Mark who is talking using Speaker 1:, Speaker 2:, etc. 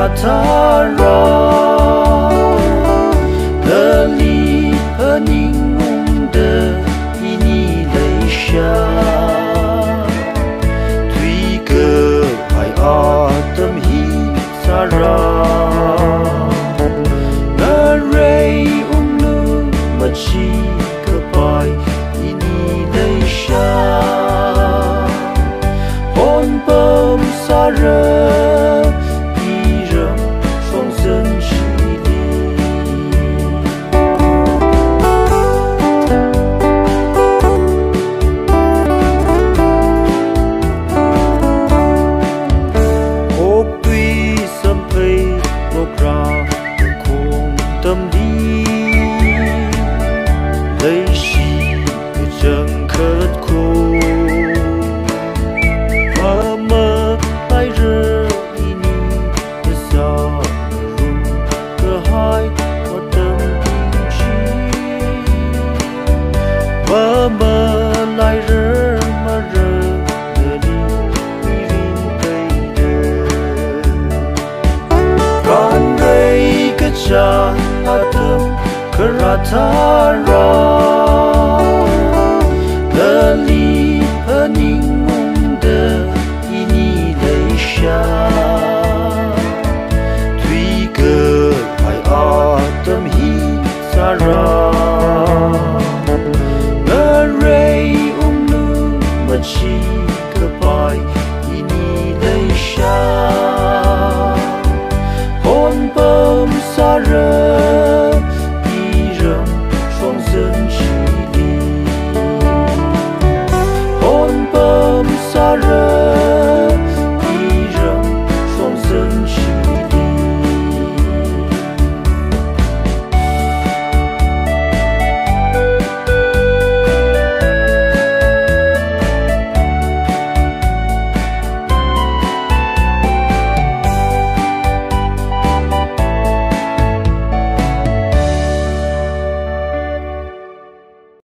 Speaker 1: keratara Deli peningung de ini leisha Tui ke hai atem hi sara Naray umnu machi kepai ini leisha Hon pem sara tâm đi lấy gì cứ chẳng khất khô mà mơ tay rơ ini cứ sao rung cứ hai có tâm tình chi mà mơ lại rơ mà rơ đưa đi rin tây đơ con đây cứ chẳng Atem keratara